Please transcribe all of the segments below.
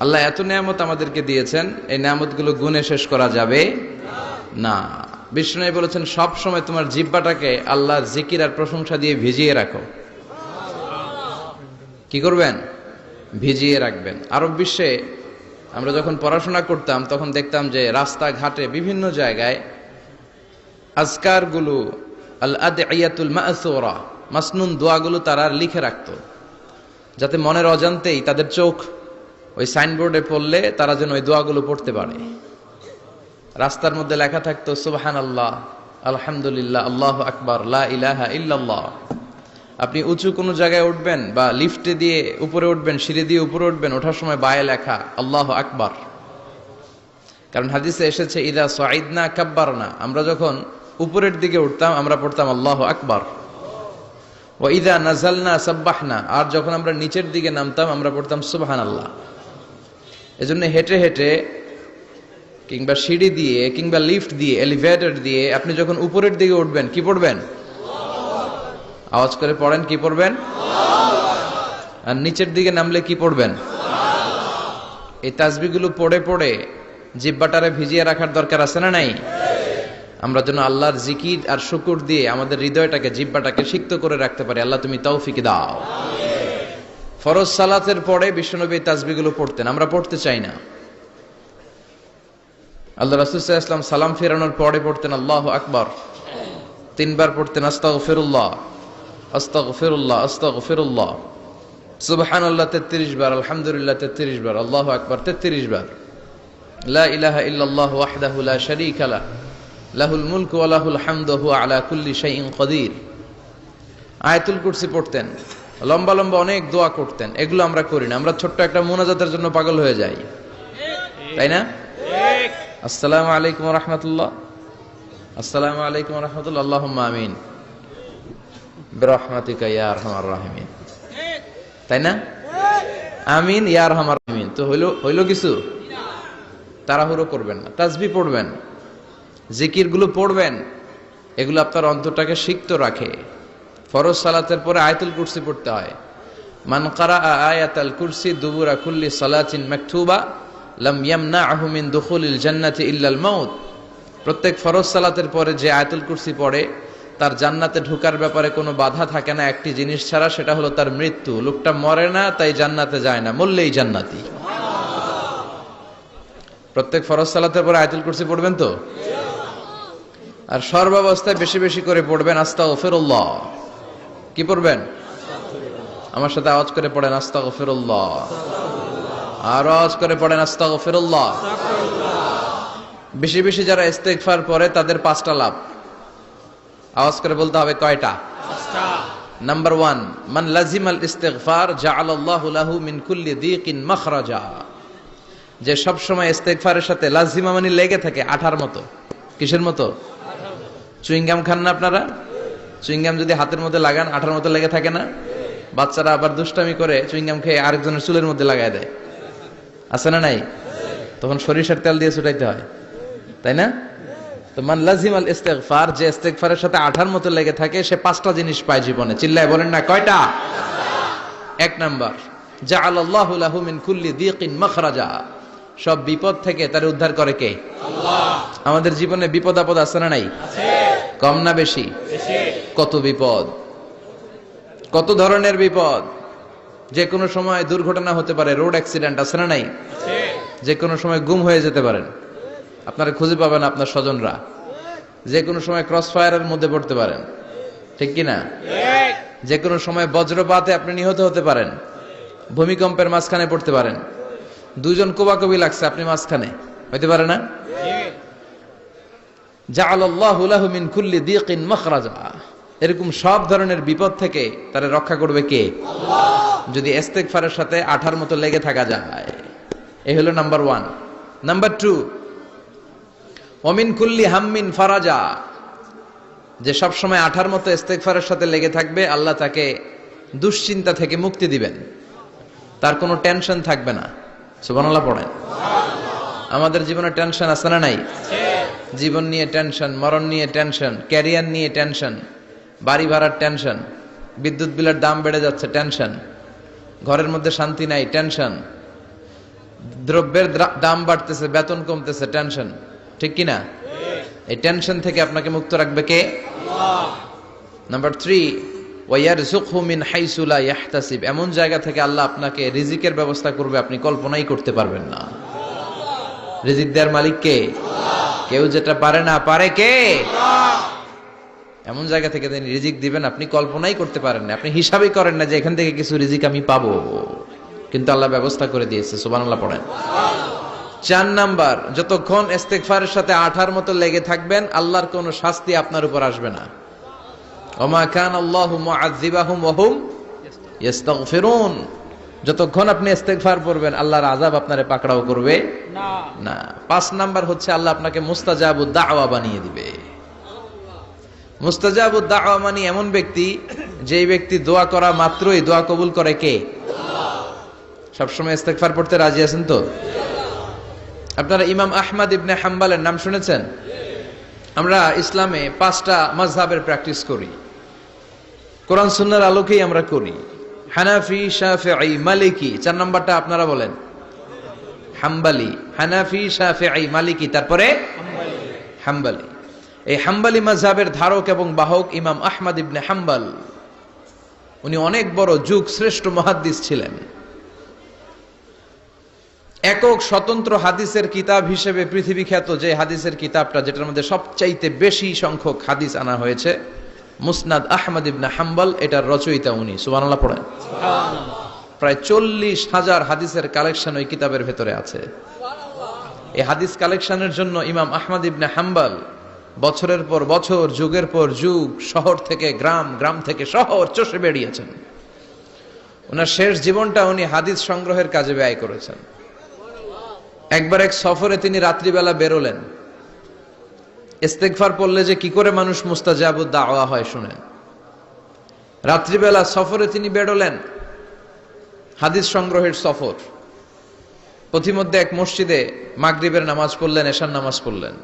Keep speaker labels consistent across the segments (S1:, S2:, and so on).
S1: আল্লাহ এত নিয়ামত আমাদেরকে দিয়েছেন, এই নিয়ামতগুলো গুণে শেষ করা যাবে না। বিষ্ণু বলেছেন সব সময় তোমার জিহ্বাটাকে আল্লাহর জিকির আর প্রশংসা দিয়ে ভিজিয়ে রাখো। কি করবেন? ভিজিয়ে রাখবেন। আরব বিশ্বে আমরা যখন পড়াশোনা করতাম তখন দেখতাম যে রাস্তাঘাটে বিভিন্ন জায়গায় আজকারগুলো, আল আদইয়াতুল মাসুরা, মাসনুন দোয়াগুলো তারা লিখে রাখতো, যাতে মনের অজান্তেই তাদের চোখ ওই সাইনবোর্ডে পড়লে তারা যেন ওই দোয়াগুলো পড়তে পারে। রাস্তার মধ্যে লেখা থাকতো সুবহানাল্লাহ, আলহামদুলিল্লাহ, আল্লাহু আকবার, লা ইলাহা ইল্লাল্লাহ। আপনি উঁচু কোনো জায়গায় উঠবেন বা লিফটে দিয়ে উপরে উঠবেন, সিঁড়ি দিয়ে উপরে উঠবেন, ওঠার সময় বায়ে লেখা আল্লাহু আকবার। কারণ হাদিসে এসেছে ইদা সাইদনা কাব্বারনা, আমরা যখন উপরের দিকে উঠতাম আমরা পড়তাম আল্লাহু আকবার। ওয়া ইদা নাযালনা সাব্বাহনা, আর যখন আমরা নিচের দিকে নামতাম আমরা পড়তাম সুবহানাল্লাহ। এজন্য হেঁটে হেঁটে কিংবা সিঁড়ি দিয়ে কিংবা লিফট দিয়ে, এলিভেটর দিয়ে আপনি যখন উপরের দিকে উঠবেন কি পড়বেন? আওয়াজ করে পড়েন, কি পড়বেন? আর নিচের দিকে নামলে কি পড়বেন? এই তাসবিহগুলো পড়ে পড়ে জিহ্বাটারে ভিজিয়ে রাখার দরকার আছে না নাই? আমরা যেন আল্লাহর জিকির আর শুকর দিয়ে আমাদের হৃদয়টাকে, জিহ্বাটাকে সিক্ত করে রাখতে পারি। আল্লাহ তুমি তৌফিক দাও। ফরজ সালাতের পরে বিশ্বনবী তাসবিহগুলো পড়তেন, আমরা পড়তে চাই না। আল্লাহ রাসূল সাল্লাল্লাহু আলাইহি ওয়াসাল্লাম সালাম ফেরানোর পরে পড়তেন আল্লাহু আকবার, 3 বার পড়তেন আস্তাগফিরুল্লাহ, আস্তাগফিরুল্লাহ, আস্তাগফিরুল্লাহ, সুবহানাল্লাহ 33 বার, আলহামদুলিল্লাহ 33 বার, আল্লাহু আকবার 33 বার, লা ইলাহা ইল্লাল্লাহ ওয়াহদাহু লা শারীকা লাহু, লাহুল মুলকু ওয়া লাহুল হামদু ওয়া হুয়া আলা কুল্লি শাইইন কাদির। আয়াতুল কুরসি পড়তেন, লম্বা লম্বা অনেক দোয়া করতেন। এগুলো আমরা করি না, আমরা ছোট্ট একটা মুনাজাতের জন্য পাগল হয়ে যাই, তাই না? আসসালামু আলাইকুম ওয়া রাহমাতুল্লাহ, আসসালামু আলাইকুম ওয়া রাহমাতুল্লাহ, আল্লাহুম্মা আমিন বিরহমাতিকা ইয়া আরহামার রাহিমিন, তাই না? আমিন ইয়া আরহামার রাহিমিন। তো হইলো কিছু? তাড়াহুড়ো করবেন না, তাসবিহ পড়বেন, জিকিরগুলো পড়বেন, এগুলো আপনার অন্তরটাকে সিক্ত রাখে। ফরজ সালাতের পরে আয়াতুল কুরসি পড়তে হয়। মান কারা আয়াতুল কুরসি দুবুরা কুল্লি সালাতিন মাকতুবা লাম ইয়ামনাহু মিন দুখুলিল জান্নাতি ইল্লাল মাউত। প্রত্যেক ফরজ সালাতের পরে যে আয়াতুল কুরসি পড়ে তার জান্নাতে ঢোকার ব্যাপারে কোনো বাধা থাকে না একটি জিনিস ছাড়া, সেটা হলো তার মৃত্যু। লোকটা মরে না তাই জান্নাতে যায় না, মরলেই জান্নাতি। প্রত্যেক ফরজ সালাতের পরে আয়াতুল কুরসি পড়বেন তো? আর সর্বাবস্থায় বেশি বেশি করে পড়বেন আস্তাগফিরুল্লাহ। কি পড়বেন? আমার সাথে আওয়াজ করে পড়েন আস্তাগফিরুল্লাহ, আর আওয়াজ করে পড়েন আস্তাগফিরুল্লাহ। বেশি বেশি যারা ইস্তেগফার পড়ে তাদের 5টা লাভ। আওয়াজ করে বলতে হবে কয়টা? 5টা। নাম্বার 1, মান লাজিমাল ইস্তিগফার জাআলাল্লাহু লাহু মিন কুল্লি দীকিন মাখরাজা। যে সব সময় ইস্তেগফারের সাথে লাজিমা মানে লেগে থাকে, আঠার মতো। কিসের মতো? চুইংগাম খান না আপনারা? চুইংগাম যদি হাতের মধ্যে লাগান আঠার মতো লেগে থাকে না? বাচ্চারা আবার দুষ্টামি করে চুইংগাম খেয়ে আরেকজনের চুলের মধ্যে লাগায় দেয়, আছে না নাই? তখন সরিষার তেল দিয়ে ছুটাইতে হয়, তাই না? তো মান লাজিমাল ইস্তিগফার, যে ইস্তিগফারের সাথে আঠার মতো লেগে থাকে, সে 5টা জিনিস পায় জীবনে। চিল্লায় বলেন না কয়টা? 1 নাম্বার, জাআলাল্লাহু লাহু মিন কুল্লি দীকিন মাখরাজা। সব বিপদ থেকে তার উদ্ধার করে কে? আল্লাহ। আমাদের জীবনে বিপদ আপদ আছে না নাই? আছে। কম না বেশি? বেশি। কত বিপদ, কত ধরনের বিপদ। যে কোনো সময় দুর্ঘটনা হতে পারে, রোড অ্যাক্সিডেন্ট, আছে না নাই? আছে। যে কোনো সময় গুম হয়ে যেতে পারেন, আপনারা খুঁজে পাবেন আপনার স্বজনরা। যে কোনো সময় ক্রস ফায়ারের মধ্যে পড়তে পারেন, ঠিক কি না? ঠিক। যে কোনো সময় বজ্রপাতে আপনি নিহত হতে পারেন, ভূমিকম্পের মাঝখানে পড়তে পারেন, 2 জন কোবাকবি লাগছে, আপনি মাঝখানে, হইতে পারে না? জাআলাল্লাহু লাহু মিন কুল্লি দীকিন মাখরাজা। এরকম সব ধরনের বিপদ থেকে তারে রক্ষা করবে কে? আল্লাহ। যদি ইস্তিগফারের সাথে আঠার মতো লেগে থাকা যায়। এই হলো নাম্বার 1। নাম্বার 2, ওয়া মিন কুল্লি হাম্মিন ফারাজা। যে সব সময় আঠার মতো ইস্তিগফারের সাথে লেগে থাকবে, আল্লাহ তাকে দুশ্চিন্তা থেকে মুক্তি দিবেন, তার কোনো টেনশন থাকবে না। সুবহানাল্লাহ পড়েন। আমাদের জীবনে টেনশন আছে না নাই? জীবন নিয়ে টেনশন, মরণ নিয়ে টেনশন, ক্যারিয়ার নিয়ে টেনশন, বাড়ি ভাড়ার টেনশন, বিদ্যুৎ বিলের দাম বেড়ে যাচ্ছে টেনশন, ঘরের মধ্যে শান্তি নাই টেনশন, দ্রব্যের দাম বাড়তেছে, বেতন কমতেছে, টেনশন, ঠিক কিনা? এই টেনশন থেকে আপনাকে মুক্ত রাখবে কে? আল্লাহ। নাম্বার 3, ওয়ায়ারযুকহু মিন হাইসু লা ইয়াহতাসিব, এমন জায়গা থেকে আল্লাহ আপনাকে রিজিকের ব্যবস্থা করবে আপনি কল্পনাই করতে পারবেন না। রিজিক দেওয়ার মালিক কে? আল্লাহ। কেউ যেটা পারে না, পারে কে? আল্লাহ। এমন জায়গা থেকে তিনি রিজিক দিবেন আপনি কল্পনাই করতে পারেন না, আপনি হিসাবই করেন না যে এখান থেকে কিছু রিজিক আমি পাবো, কিন্তু আল্লাহ ব্যবস্থা করে দিয়েছে। সুবহানাল্লাহ পড়েন। 4 নাম্বার, যতক্ষণ ইস্তেগফারের সাথে আঠার মতো লেগে থাকবেন আল্লাহর কোনো শাস্তি আপনার উপর আসবে না। ওমা কানা আল্লাহু মুআযযিবাহুম ওয়া হুম ইস্তাগফিরুন, যতক্ষণ আপনি ইস্তেগফার পড়বেন আল্লাহর আযাব আপনারে পাকড়াও করবে না। 5 নাম্বার হচ্ছে আল্লাহ আপনাকে মুস্তাজাবুদ দাওয়া বানিয়ে দিবে। মুস্তাজাবুদ দাওয়া মানে এমন ব্যক্তি, যেই ব্যক্তি দোয়া করা মাত্রই দোয়া কবুল করে কে? আল্লাহ। সবসময় ইস্তেগফার পড়তে রাজি আছেন তো? আপনারা ইমাম আহমদ ইবনে হাম্বলের নাম শুনেছেন? আমরা ইসলামে 5টা মাযহাবের প্র্যাকটিস করি, কোরআন সুন্নাহর আলোকেই আমরা করি। হানাফি, শাফিঈ, মালিকি। 4 নাম্বারটা আপনারা বলেন। হাম্বলি। হানাফি, শাফিঈ, মালিকি, তারপরে হাম্বলি। এই হাম্বলি মাযহাবের ধারক এবং বাহক ইমাম আহমদ ইবনে হাম্বল। উনি অনেক বড় যুগ শ্রেষ্ঠ মুহাদ্দিস ছিলেন। একক স্বতন্ত্র হাদিসের কিতাব হিসেবে পৃথিবী খ্যাত যে হাদিসের কিতাবটা, যেটার মধ্যে সবচাইতে বেশি সংখ্যক হাদিস আনা হয়েছে, মুসনাদ আহমদ ইবনে হাম্বল, এটার রচয়িতা উনি। সুবহানাল্লাহ পড়েন। প্রায় 40,000 হাদিসের কালেকশন ওই কিতাবের ভেতরে আছে। এই হাদিস কালেকশনের জন্য ইমাম আহমদ ইবনে হাম্বল বছরের পর বছর, যুগের পর যুগ, শহর থেকে গ্রাম, গ্রাম থেকে শহর চষে বেরিয়েছেন। ওনার শেষ জীবনটা উনি হাদিস সংগ্রহের কাজে ব্যয় করেছেন। একবার এক সফরে তিনি রাত্রিবেলা বেরোলেন। ইস্তেগফার পড়লে যে কি করে মানুষ মুস্তাজাবুদ দাওয়া হয় শুনেন। রাত্রিবেলা সফরে তিনি বেরোলেন, হাদিস সংগ্রহের সফর। পথিমধ্যে এক মসজিদে মাগরিবের নামাজ পড়লেন, এশার নামাজ পড়লেন।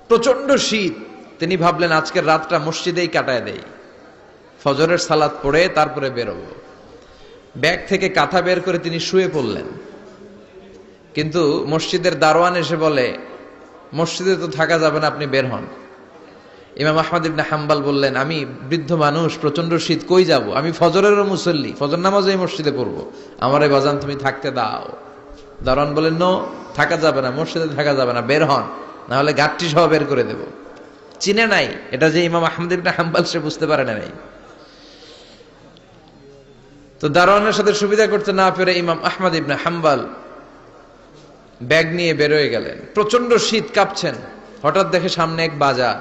S1: প্রচন্ড শীত, তিনি ভাবলেন আজকের রাতটা মসজিদেই কাটায় দেই, ফজরের সালাত পড়ে তারপরে বেরোবো। ব্যাগ থেকে কাঁথা বের করে তিনি শুয়ে পড়লেন। কিন্তু মসজিদের দারোয়ান এসে বলে, মসজিদে তো থাকা যাবে না, আপনি বের হন। ইমাম আহমদ ইবনে হাম্বল বললেন, আমি বৃদ্ধ মানুষ, প্রচন্ড শীত, কই যাব? আমি ফজরেরও মুসল্লি, ফজর নামাজও এই মসজিদে পড়বো, আমার এই বাজান তুমি থাকতে দাও। দারোয়ান বলেন, নো, থাকা যাবে না, মসজিদে থাকা যাবে না, বের হন, না হলে গাঠটি সহ বের করে দেব। চিনে নাই এটা যে ইমাম আহমদ ইবনে হাম্বল, সে বুঝতে পারে নাই। তো দারোয়ানের সাথে সুবিধা করতে না পেরে ইমাম আহমদ ইবনে হাম্বল ব্যাগ নিয়ে বেরোয় গেলেন। প্রচন্ড শীত, কাঁপছেন। হঠাৎ দেখে সামনে এক বাজার,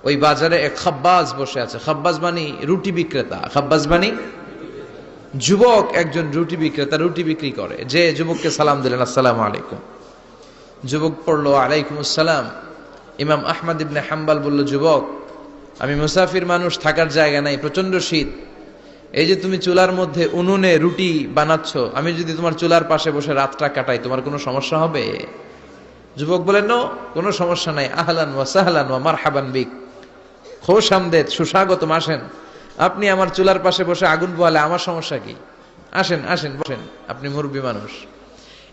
S1: ওই বাজারে এক খাব্বাজ বসে আছে। খাব্বাজ মানে রুটি বিক্রেতা। খাব্বাজ মানে যুবক, একজন রুটি বিক্রেতা, রুটি বিক্রি করে। যে যুবককে সালাম দিলেন, আসসালামু আলাইকুম। যুবক পড়লো, আলাইকুম আসসালাম। ইমাম আহমদ ইবনে হাম্বল বলল, যুবক, আমি মুসাফির মানুষ, থাকার জায়গা নাই, প্রচন্ড শীত। এই যে তুমি চুলার মধ্যে উনুনে রুটি বানাচ্ছ, আমি যদি তোমার চুলার পাশে বসে রাতটা কাটাই, তোমার কোনো সমস্যা হবে? যুবক বলেন, নো, কোনো সমস্যা নাই। আহলান ওয়া সাহলান ওয়া মারহাবান বিক, খোশ আমদেদ, সুস্বাগতম, আসেন। আপনি আমার চুলার পাশে বসে আগুন পোহালে আমার সমস্যা কি? আসেন, আসেন, বসেন, আপনি মুরব্বী মানুষ।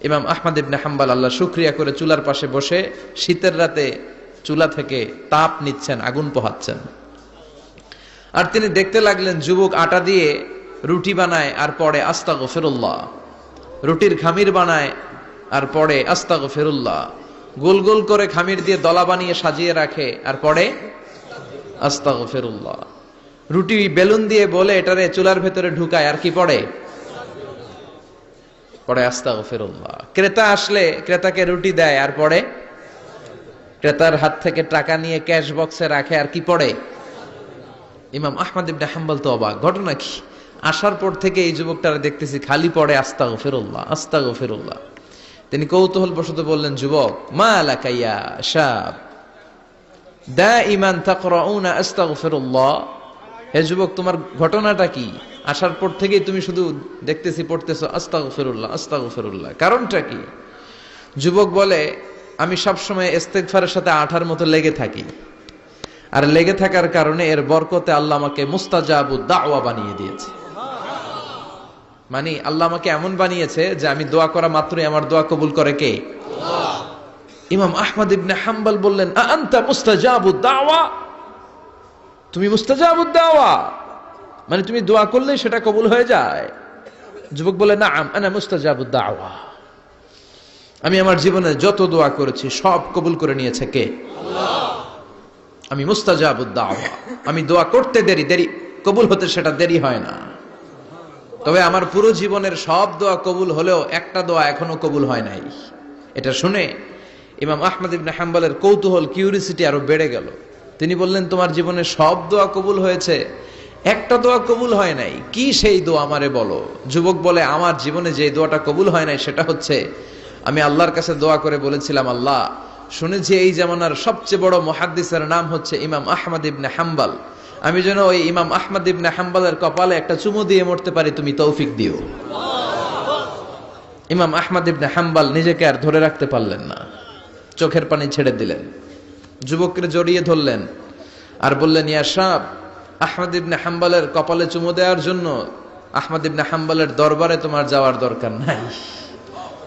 S1: ইমাম আহমদ ইবনে হাম্বল আল্লাহ শুকরিয়া করে চুলার পাশে বসে শীতের রাতে চুলা থেকে তাপ নিচ্ছেন, আগুন পোহাচ্ছেন। আর তিনি দেখতে লাগলেন যুবক আটা দিয়ে রুটি বানায় আর পড়ে আস্তাগফিরুল্লাহ, রুটির খামির বানায় আর পড়ে আস্তাগফিরুল্লাহ, গোল গোল করে খামির দিয়ে দলা বানিয়ে সাজিয়ে রাখে আর পড়ে আস্তাগফিরুল্লাহ, রুটি বেলুন দিয়ে বলে এটারে চুলার ভেতরে ঢুকায় আর কি পড়ে আস্তাগফিরুল্লাহ। ক্রেতা আসলে ক্রেতাকে রুটি দেয় আর পড়ে, ক্রেতার হাত থেকে টাকা নিয়ে ক্যাশ বক্সে রাখে আর কি পড়ে। ইমাম আহমদ ইবনে হাম্বল তো অবাক, ঘটনা কি? আসার পর থেকে এই যুবকটারে দেখতেছি খালি পড়ে আস্তাগফিরুল্লাহ, আস্তাগফিরুল্লাহ। তিনি কৌতূহল বশত বললেন, যুবক, মা লাকা ইয়া শাব দাইমান তাকরাউনা আস্তাগফিরুল্লাহ, হে যুবক, তোমার ঘটনাটা কি? আসার পর থেকেই তুমি শুধু দেখতেছি পড়তেছো আস্তাগফিরুল্লাহ, আস্তাগফিরুল্লাহ, কারণটা কি? যুবক বলে, আমি সবসময় ইস্তেগফারের সাথে আঠার মতো লেগে থাকি, আর লেগে থাকার কারণে এর বরকতে আল্লাহ আমাকে মুস্তাজাবুদ দাওয়া বানিয়ে দিয়েছে। মানে আল্লাহ আমাকে এমন বানিয়েছে যে আমি দোয়া করা মাত্রই আমার দোয়া কবুল করে কে? আল্লাহ। ইমাম আহমদ ইবনে হাম্বল বললেন, আনতা মুস্তাজাবুদ দাওয়া, তুমি মুস্তাজাবুদ দাওয়া, মানে তুমি দোয়া করলেই সেটা কবুল হয়ে যায়? যুবক বলে, নাআম আনা মুস্তাজাবুদ দাওয়া, আমি আমার জীবনে যত দোয়া করেছি সব কবুল করে নিয়েছে কে? আল্লাহ। আমি মুস্তাজাবুদ দাওয়া, আমি দোয়া করতে দেরি কবুল হতে সেটা দেরি হয় না। তবে আমার পুরো জীবনের সব দোয়া কবুল হলেও একটা দোয়া এখনো কবুল হয় নাই। এটা শুনে ইমাম আহমদ ইবনে হাম্বলের কৌতূহল, কিউরিসিটি আরো বেড়ে গেল। তিনি বললেন, তোমার জীবনে সব দোয়া কবুল হয়েছে, একটা দোয়া কবুল হয় নাই, কি সেই দোয়া আমারে বলো? যুবক বলে, আমার জীবনে যে দোয়াটা কবুল হয় নাই সেটা হচ্ছে, আমি আল্লাহর কাছে দোয়া করে বলেছিলাম, আল্লাহ শুনেছি এই জামানার সবচেয়ে বড় মুহাদ্দিসের নাম হচ্ছে ইমাম আহমদ ইবনে হাম্বল, আমি যেন ওই ইমাম আহমদ ইবনে হাম্বলের কপালে একটা চুমু দিয়ে মরতে পারি, তুমি তৌফিক দিও। ইমাম আহমদ ইবনে হাম্বল নিজেকে আর ধরে রাখতে পারলেন না, চোখের পানি ছেড়ে দিলেন, যুবককে জড়িয়ে ধরলেন আর বললেন, ইয়া শাব, আহমদ ইবনে হাম্বলের কপালে চুমু দেওয়ার জন্য আহমদ ইবনে হাম্বলের দরবারে তোমার যাওয়ার দরকার নাই,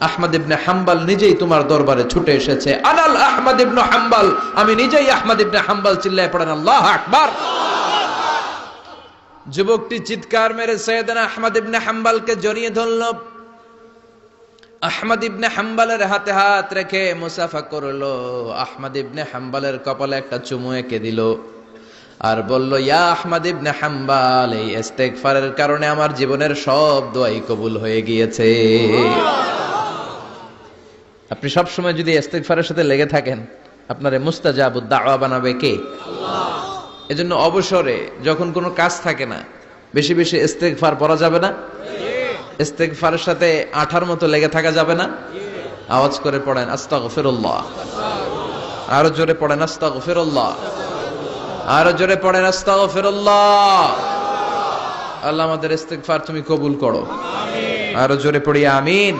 S1: আহমদ ইবনে হাম্বল নিজেই তোমার দরবারে ছুটে এসেছে। আনাল আহমদ ইবনে হাম্বল, আমি নিজেই আহমদ ইবনে হাম্বল। চিল্লায় পড়েন আল্লাহু আকবার। যুবকটি চিৎকার মেরে সাইয়েদনা আহমদ ইবনে হাম্বলকে জড়িয়ে ধরল। আহমদ ইবনে হাম্বলের হাতে হাত রেখে মুসাফা করলো, আহমদ ইবনে হাম্বলের কপালে একটা চুমু এঁকে দিল আর বলল, ইয়া আহমদ ইবনে হাম্বল, এই ইস্তেগফারের কারণে আমার জীবনের সব দোয়াই কবুল হয়ে গিয়েছে। আপনি সব সময় যদি ইস্তেগফারের সাথে লেগে থাকেন, আপনারে মুস্তাজাবুদ দাওয়া বানাবে কে? আল্লাহ। এজন্য অবসরে যখন কোনো কাজ থাকে না, বেশি বেশি ইস্তেগফার পড়া যাবে না? ইস্তেগফারের সাথে আঠার মতো লেগে থাকা যাবে না? আওয়াজ করে পড়েন আস্তাগফিরুল্লাহ, আরো জোরে পড়েন আস্তাগফিরুল্লাহ, আরো জোরে পড়েন আস্তাগফিরুল্লাহ। আল্লাহ আমাদের ইস্তেগফার তুমি কবুল করো, আমিন। আরো জোরে পড়ি আমিন।